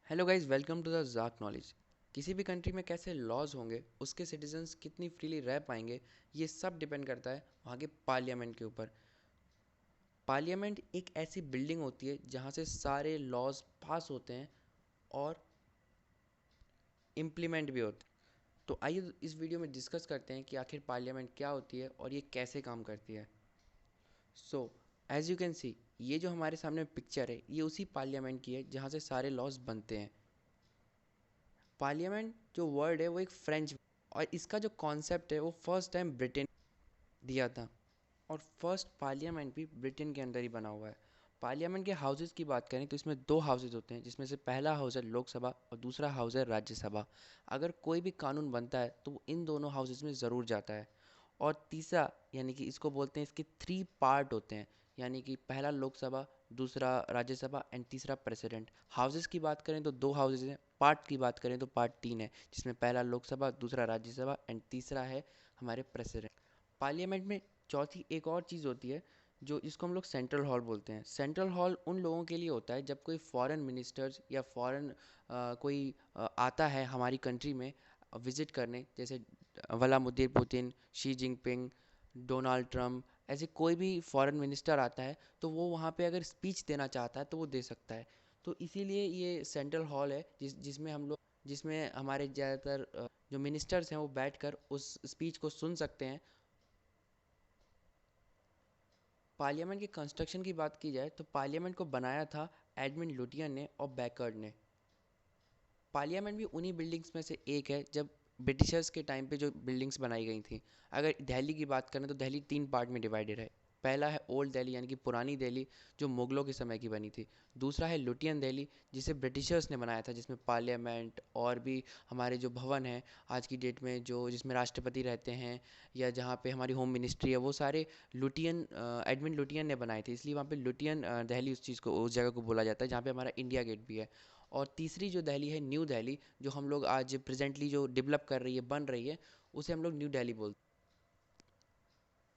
Hello guys, welcome to the जाक knowledge. किसी भी कंट्री में कैसे लॉज होंगे, उसके सिटीजन्स कितनी फ्रीली रह पाएंगे, ये सब डिपेंड करता है वहाँ के पार्लियामेंट के ऊपर। पार्लियामेंट एक ऐसी बिल्डिंग होती है जहाँ से सारे लॉज पास होते हैं और इम्प्लीमेंट भी होते हैं। तो आइए इस वीडियो में डिस्कस करते हैं कि आखिर पार्लियामेंट क्या होती है और ये कैसे काम करती है। So as you can see, ये जो हमारे सामने पिक्चर है ये उसी पार्लियामेंट की है जहाँ से सारे लॉज बनते हैं। पार्लियामेंट जो वर्ड है वो एक फ्रेंच, और इसका जो कॉन्सेप्ट है वो फर्स्ट टाइम ब्रिटेन दिया था। और फर्स्ट पार्लियामेंट भी ब्रिटेन के अंदर ही बना हुआ है। पार्लियामेंट के हाउसेस की बात करें तो इसमें दो हाउसेस होते हैं, जिसमें से पहला हाउस है लोकसभा और दूसरा हाउस है राज्यसभा। अगर कोई भी कानून बनता है तो वो इन दोनों हाउसेस में ज़रूर जाता है। और तीसरा, यानी कि इसको बोलते हैं, इसके थ्री पार्ट होते हैं, यानी कि पहला लोकसभा, दूसरा राज्यसभा एंड तीसरा प्रेसिडेंट। हाउसेस की बात करें तो दो हाउसेस हैं, पार्ट की बात करें तो पार्ट तीन है, जिसमें पहला लोकसभा, दूसरा राज्यसभा एंड तीसरा है हमारे प्रेसिडेंट। पार्लियामेंट में चौथी एक और चीज़ होती है, जो जिसको हम लोग सेंट्रल हॉल बोलते हैं। सेंट्रल हॉल उन लोगों के लिए होता है जब कोई फॉरेन मिनिस्टर्स या फॉरेन कोई आता है हमारी कंट्री में विज़िट करने, जैसे Vladimir Putin, Xi Jinping, Donald Trump, ऐसे कोई भी फॉरेन मिनिस्टर आता है तो वो वहाँ पे अगर स्पीच देना चाहता है तो वो दे सकता है। तो इसीलिए ये सेंट्रल हॉल है जिसमें हमारे ज़्यादातर जो मिनिस्टर्स हैं वो बैठकर उस स्पीच को सुन सकते हैं। पार्लियामेंट के कंस्ट्रक्शन की बात की जाए तो पार्लियामेंट को बनाया था एडमिन लुटियन ने और बैकर्ड ने। पार्लियामेंट भी उन्हीं बिल्डिंग्स में से एक है जब ब्रिटिशर्स के टाइम पे जो बिल्डिंग्स बनाई गई थी। अगर दिल्ली की बात करें तो दिल्ली तीन पार्ट में डिवाइडेड है। पहला है ओल्ड दिल्ली, यानी कि पुरानी दिल्ली, जो मुगलों के समय की बनी थी। दूसरा है लुटियन दिल्ली, जिसे ब्रिटिशर्स ने बनाया था, जिसमें पार्लियामेंट और भी हमारे जो भवन हैं आज की डेट में, जो जिसमें राष्ट्रपति रहते हैं या जहाँ पे हमारी होम मिनिस्ट्री है, वो सारे लुटियन एडमिन लुटियन ने बनाए थे। इसलिए वहाँ पे लुटियन दिल्ली उस जगह को बोला जाता है जहाँ पे हमारा इंडिया गेट भी है। और तीसरी जो दिल्ली है, न्यू दिल्ली, जो हम लोग आज प्रेजेंटली जो डेवलप कर रही है, बन रही है, उसे हम लोग न्यू दिल्ली बोलते हैं।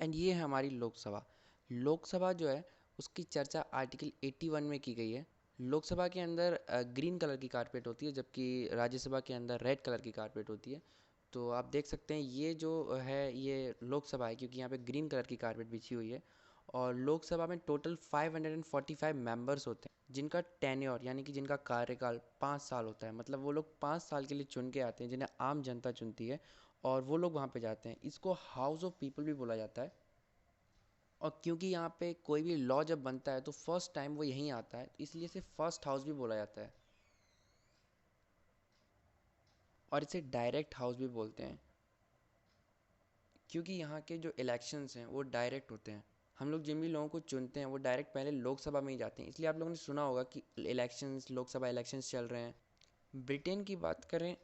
एंड ये है हमारी लोकसभा। लोकसभा जो है उसकी चर्चा आर्टिकल 81 में की गई है। लोकसभा के अंदर ग्रीन कलर की कारपेट होती है, जबकि राज्यसभा के अंदर रेड कलर की कारपेट होती है। तो आप देख सकते हैं ये जो है ये लोकसभा है, क्योंकि यहाँ पे ग्रीन कलर की कारपेट बिछी हुई है। और लोकसभा में टोटल 545 मेंबर्स होते हैं, जिनका टेन्योर यानी कि जिनका कार्यकाल 5 साल होता है। मतलब वो लोग 5 साल के लिए चुन के आते हैं, जिन्हें आम जनता चुनती है, और वो लोग वहाँ पे जाते हैं। इसको हाउस ऑफ पीपल भी बोला जाता है। और क्योंकि यहाँ पे कोई भी लॉ जब बनता है तो फर्स्ट टाइम वो यहीं आता है, इसलिए इसे फर्स्ट हाउस भी बोला जाता है। और इसे डायरेक्ट हाउस भी बोलते हैं, क्योंकि यहाँ के जो इलेक्शंस हैं वो डायरेक्ट होते हैं। हम लोग जिन भी लोगों को चुनते हैं वो डायरेक्ट पहले लोकसभा में ही जाते हैं, इसलिए आप लोगों ने सुना होगा कि इलेक्शंस, लोकसभा इलेक्शंस चल रहे हैं। ब्रिटेन की बात करें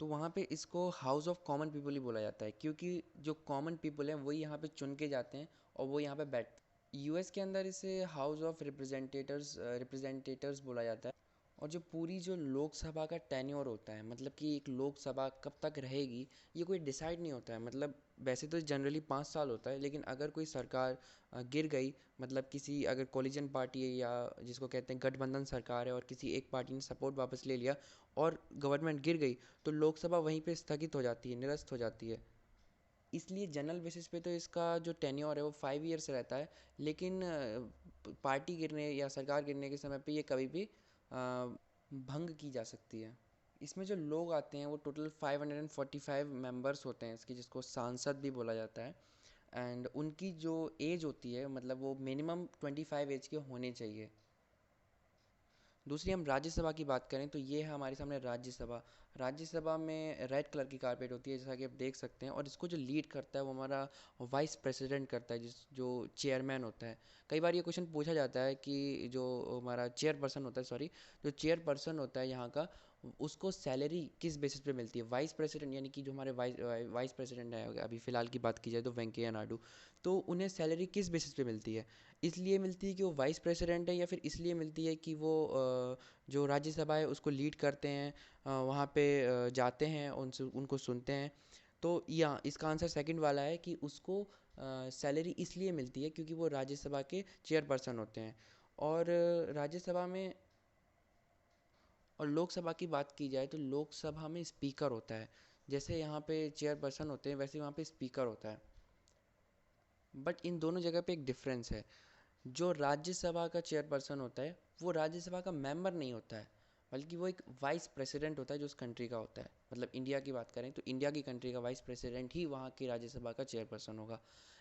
तो वहाँ पे इसको हाउस ऑफ कॉमन पीपल ही बोला जाता है, क्योंकि जो कॉमन पीपल हैं वही यहाँ पे चुन के जाते हैं और वो यहाँ पे बैठते हैं। यूएस के अंदर इसे हाउस ऑफ रिप्रेजेंटेटर्स बोला जाता है। और जो पूरी जो लोकसभा का टेन्योर होता है, मतलब कि एक लोकसभा कब तक रहेगी, ये कोई डिसाइड नहीं होता है। मतलब वैसे तो जनरली 5 साल होता है, लेकिन अगर कोई सरकार गिर गई, मतलब किसी अगर कोलिजन पार्टी है या जिसको कहते हैं गठबंधन सरकार है, और किसी एक पार्टी ने सपोर्ट वापस ले लिया और गवर्नमेंट गिर गई, तो लोकसभा वहीं पे स्थगित हो जाती है, निरस्त हो जाती है। इसलिए जनरल बेसिस पे तो इसका जो टेन्योर है वो 5 ईयर्स रहता है। लेकिन पार्टी गिरने या सरकार गिरने के समय पे ये कभी भी भंग की जा सकती है। इसमें जो लोग आते हैं वो टोटल 545 मेंबर्स होते हैं इसकी, जिसको सांसद भी बोला जाता है। एंड उनकी जो एज होती है, मतलब वो मिनिमम 25 एज के होने चाहिए। दूसरी हम राज्यसभा की बात करें तो ये है हमारे सामने राज्यसभा। राज्यसभा में रेड कलर की कारपेट होती है, जैसा कि आप देख सकते हैं, और इसको जो लीड करता है वो हमारा वाइस प्रेसिडेंट करता है, जो चेयरमैन होता है। कई बार ये क्वेश्चन पूछा जाता है कि जो हमारा चेयरपर्सन होता है, सॉरी, जो चेयरपर्सन होता है यहाँ का, उसको सैलरी किस बेसिस पे मिलती है। वाइस प्रेसिडेंट, यानी कि जो हमारे वाइस प्रेसिडेंट है, अभी फ़िलहाल की बात की जाए तो वेंकैया नायडू, तो उन्हें सैलरी किस बेसिस पे मिलती है। इसलिए मिलती है कि वो वाइस प्रेसिडेंट है, या फिर इसलिए मिलती है कि वो जो राज्यसभा है उसको लीड करते हैं, वहाँ पे जाते हैं, उनसे उनको सुनते हैं। तो या इसका आंसर सेकंड वाला है कि उसको सैलरी इसलिए मिलती है क्योंकि वो राज्यसभा के चेयरपर्सन होते हैं। और राज्यसभा में और लोकसभा की बात की जाए तो लोकसभा में स्पीकर होता है, जैसे यहाँ पे चेयरपर्सन होते हैं वैसे वहाँ पे स्पीकर होता है। बट इन दोनों जगह पे एक डिफरेंस है। जो राज्यसभा का चेयरपर्सन होता है वो राज्यसभा का मेंबर नहीं होता है, बल्कि वो एक वाइस प्रेसिडेंट होता है जो उस कंट्री का होता है। मतलब इंडिया की बात करें तो इंडिया की कंट्री का वाइस प्रेसिडेंट ही वहाँ की राज्यसभा का चेयरपर्सन होगा।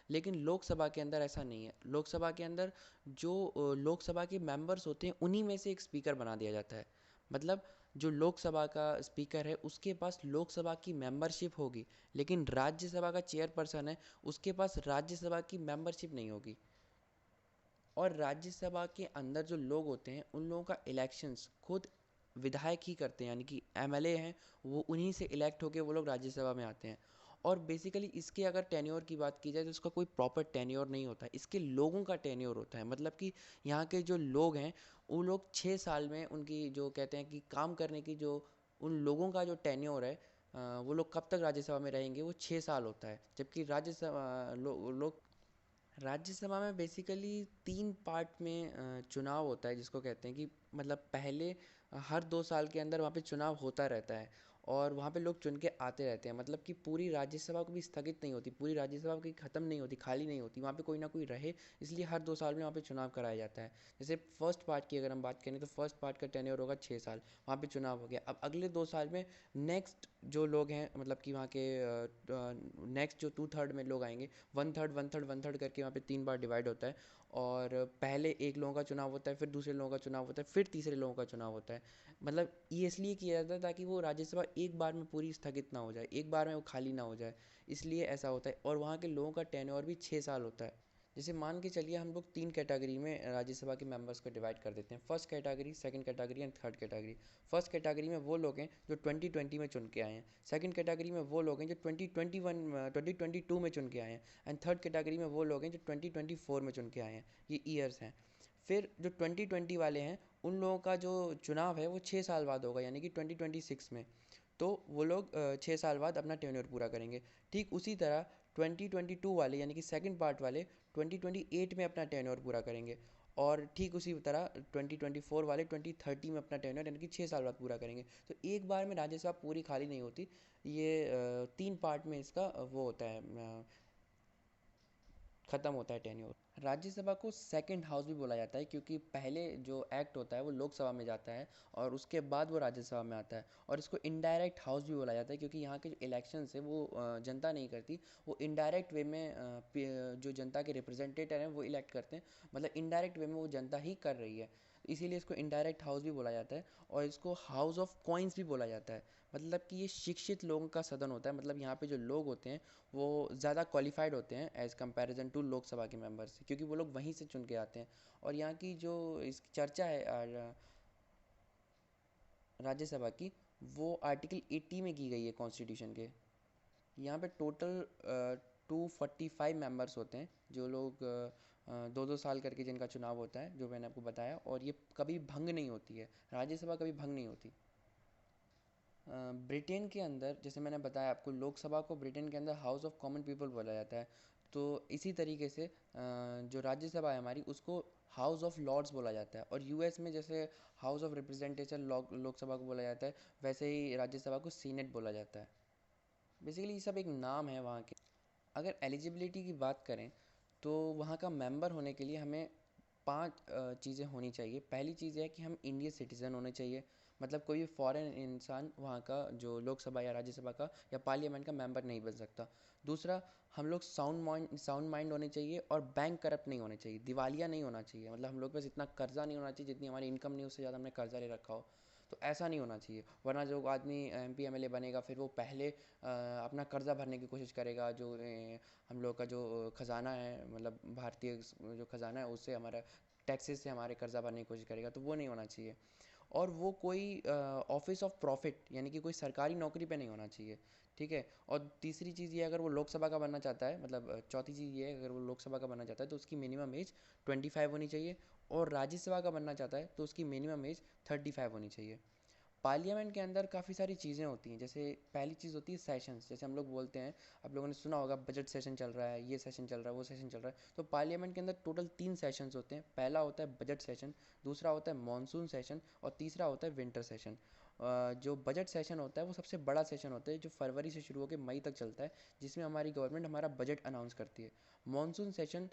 लेकिन लोकसभा के अंदर ऐसा नहीं है। लोकसभा के अंदर जो लोकसभा के मेंबर्स होते हैं उन्हीं में से एक स्पीकर बना दिया जाता है। मतलब जो लोकसभा का स्पीकर है उसके पास लोकसभा की मेंबरशिप होगी, लेकिन राज्यसभा का चेयरपर्सन है उसके पास राज्यसभा की मेंबरशिप नहीं होगी। और राज्यसभा के अंदर जो लोग होते हैं उन लोगों का इलेक्शंस खुद विधायक ही करते हैं, यानी कि एमएलए हैं, वो उन्हीं से इलेक्ट होकर वो लोग राज्यसभा में आते हैं। और बेसिकली इसके अगर टेन्योर की बात की जाए तो उसका कोई प्रॉपर टेन्योर नहीं होता है, इसके लोगों का टेन्योर होता है। मतलब कि यहाँ के जो लोग हैं वो लोग 6 साल में उनकी जो कहते हैं कि काम करने की जो उन लोगों का जो टेन्योर है, वो लोग कब तक राज्यसभा में रहेंगे वो 6 साल होता है। जबकि राज्यसभा लोग राज्यसभा में बेसिकली 3 पार्ट में चुनाव होता है, जिसको कहते हैं कि मतलब पहले हर 2 साल के अंदर वहाँ पे चुनाव होता रहता है और वहाँ पे लोग चुन के आते रहते हैं। मतलब कि पूरी राज्यसभा कभी स्थगित नहीं होती, पूरी राज्यसभा कभी ख़त्म नहीं होती, खाली नहीं होती, वहाँ पे कोई ना कोई रहे, इसलिए हर 2 साल में वहाँ पे चुनाव कराया जाता है। जैसे फर्स्ट पार्ट की अगर हम बात करें तो फर्स्ट पार्ट का टेन्योर होगा 6 साल, वहाँ पे चुनाव हो गया। अब अगले 2 साल में नेक्स्ट जो लोग हैं, मतलब कि वहाँ के नेक्स्ट जो 2/3 में लोग आएंगे, 1/3 1/3 1/3 करके वहाँ पे 3 बार डिवाइड होता है। और पहले एक लोगों का चुनाव होता है, फिर दूसरे लोगों का चुनाव होता है, फिर तीसरे लोगों का चुनाव होता है। मतलब ये इसलिए किया जाता है ताकि वो राज्यसभा एक बार में पूरी स्थगित ना हो जाए, एक बार में वो खाली ना हो जाए, इसलिए ऐसा होता है। और वहाँ के लोगों का टेन्योर भी 6 साल होता है। जैसे मान के चलिए हम लोग 3 कैटेगरी में राज्यसभा के मेंबर्स को डिवाइड कर देते हैं, first category, second category and third category. First category में वो लोग हैं जो 2020 में चुन के आए हैं, सेकंड कैटेगरी में वो लोग हैं जो 2022 में चुन के आए हैं, एंड थर्ड कैटेगरी में वो लोग हैं जो 2024 में चुन के आए हैं। ये ईयर्स हैं। फिर जो 2020 वाले हैं उन लोगों का जो चुनाव है वो 6 साल बाद होगा, यानी कि 2026 में। तो वो लोग 6 साल बाद अपना टेन्योर पूरा करेंगे। ठीक उसी तरह 2022 वाले यानी कि सेकंड पार्ट वाले 2028 में अपना टेन्योर पूरा करेंगे। और ठीक उसी तरह 2024 वाले 2030 में अपना टेन्योर यानी कि 6 साल बाद पूरा करेंगे। तो एक बार में राज्यसभा पूरी खाली नहीं होती, ये 3 पार्ट में इसका वो होता है, ख़त्म होता है टेन्योर। राज्यसभा को सेकंड हाउस भी बोला जाता है क्योंकि पहले जो एक्ट होता है वो लोकसभा में जाता है और उसके बाद वो राज्यसभा में आता है। और इसको इनडायरेक्ट हाउस भी बोला जाता है क्योंकि यहाँ के जो इलेक्शंस है वो जनता नहीं करती, वो इनडायरेक्ट वे में जो जनता के रिप्रेजेंटेटिव हैं वो इलेक्ट करते हैं। मतलब इनडायरेक्ट वे में वो जनता ही कर रही है, इसीलिए इसको इनडायरेक्ट हाउस भी बोला जाता है। और इसको हाउस ऑफ कॉइन्स भी बोला जाता है। मतलब कि ये शिक्षित लोगों का सदन होता है। मतलब यहाँ पे जो लोग होते हैं वो ज़्यादा क्वालिफाइड होते हैं एज़ कंपैरिजन टू लोकसभा के मेंबर्स से, क्योंकि वो लोग वहीं से चुन के आते हैं। और यहाँ की जो इस चर्चा है राज्यसभा की, वो आर्टिकल 80 में की गई है कॉन्स्टिट्यूशन के। यहाँ पे टोटल 245 मेंबर्स होते हैं, जो लोग 2-2 साल करके जिनका चुनाव होता है, जो मैंने आपको बताया। और ये कभी भंग नहीं होती है, राज्यसभा कभी भंग नहीं होती। ब्रिटेन के अंदर जैसे मैंने बताया आपको, लोकसभा को ब्रिटेन के अंदर हाउस ऑफ कॉमन पीपल बोला जाता है। तो इसी तरीके से जो राज्यसभा है हमारी उसको हाउस ऑफ लॉर्ड्स बोला जाता है। और यूएस में जैसे हाउस ऑफ रिप्रेजेंटेशन लोकसभा को बोला जाता है, वैसे ही राज्यसभा को सीनेट बोला जाता है। बेसिकली ये सब एक नाम है वहाँ के। अगर एलिजिबिलिटी की बात करें तो वहाँ का मेंबर होने के लिए हमें 5 चीज़ें होनी चाहिए। पहली चीज़ है कि हम इंडियन सिटीज़न होने चाहिए, मतलब कोई भी फॉरेन इंसान वहाँ का जो लोकसभा या राज्यसभा का या पार्लियामेंट का मेंबर नहीं बन सकता। दूसरा, हम लोग साउंड माइंड होने चाहिए और बैंक करप्ट नहीं होने चाहिए, दिवालिया नहीं होना चाहिए। मतलब हम लोग के पास इतना कर्जा नहीं होना चाहिए जितनी हमारी इनकम नहीं उससे ज़्यादा हमने कर्जा ले रखा हो, तो ऐसा नहीं होना चाहिए। वरना जो आदमी एमपी एमएलए बनेगा फिर वो पहले अपना कर्जा भरने की कोशिश करेगा, जो हम लोग का जो ख़जाना है, मतलब भारतीय जो ख़जाना है उससे हमारा टैक्सेस से हमारे कर्जा भरने की कोशिश करेगा, तो वो नहीं होना चाहिए। और वो कोई ऑफिस ऑफ प्रॉफिट यानी कि कोई सरकारी नौकरी पे नहीं होना चाहिए। ठीक है। और तीसरी चीज़ ये, अगर वो लोकसभा का बनना चाहता है, मतलब चौथी चीज़ ये है, अगर वो लोकसभा का बनना चाहता है तो उसकी मिनिमम एज 25 होनी चाहिए। और राज्यसभा का बनना चाहता है तो उसकी मिनिमम एज 35 होनी चाहिए। पार्लियामेंट के अंदर काफ़ी सारी चीज़ें होती हैं। जैसे पहली चीज़ होती है सेशंस, जैसे हम लोग बोलते हैं, आप लोगों ने सुना होगा बजट सेशन चल रहा है, ये सेशन चल रहा है, वो सेशन चल रहा है। तो पार्लियामेंट के अंदर टोटल 3 सेशंस होते हैं। पहला होता है बजट सेशन, दूसरा होता है मानसून सेशन, और तीसरा होता है विंटर सेशन। जो बजट सेशन होता है वो सबसे बड़ा सेशन होता है, जो फरवरी से शुरू होकर मई तक चलता है, जिसमें हमारी गवर्नमेंट हमारा बजट अनाउंस करती है। मानसून सेशन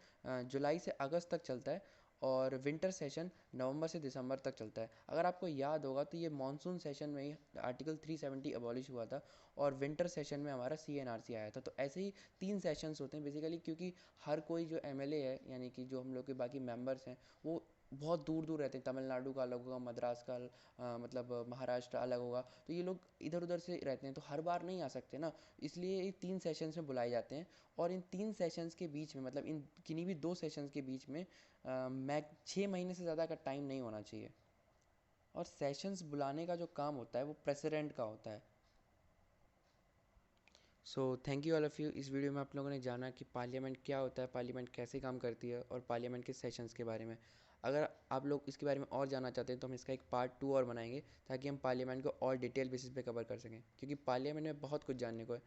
जुलाई से अगस्त तक चलता है, और विंटर सेशन नवंबर से दिसंबर तक चलता है। अगर आपको याद होगा तो ये मानसून सेशन में ही आर्टिकल 370 अबॉलिश हुआ था, और विंटर सेशन में हमारा CNRC आया था। तो ऐसे ही 3 सेशंस होते हैं बेसिकली, क्योंकि हर कोई जो MLA है, यानी कि जो हम लोग के बाकी मेंबर्स हैं, वो बहुत दूर दूर रहते हैं। तमिलनाडु का अलग होगा, मद्रास का मतलब महाराष्ट्र अलग होगा। तो ये लोग इधर उधर से रहते हैं, तो हर बार नहीं आ सकते ना, इसलिए ये 3 सेशंस में बुलाए जाते हैं। और इन 3 सेशंस के बीच में, मतलब इन किन्हीं भी 2 सेशंस के बीच में मैं 6 महीने से ज़्यादा का टाइम नहीं होना चाहिए। और सेशंस बुलाने का जो काम होता है वो प्रेसिडेंट का होता है। So thank you all of you. इस वीडियो में आप लोगों ने जाना कि पार्लियामेंट क्या होता है, पार्लियामेंट कैसे काम करती है, और पार्लियामेंट के सेशंस के बारे में। अगर आप लोग इसके बारे में और जानना चाहते हैं तो हम इसका एक पार्ट 2 और बनाएंगे, ताकि हम पार्लियामेंट को और डिटेल बेसिस पे कवर कर सकें, क्योंकि पार्लियामेंट में बहुत कुछ जानने को है।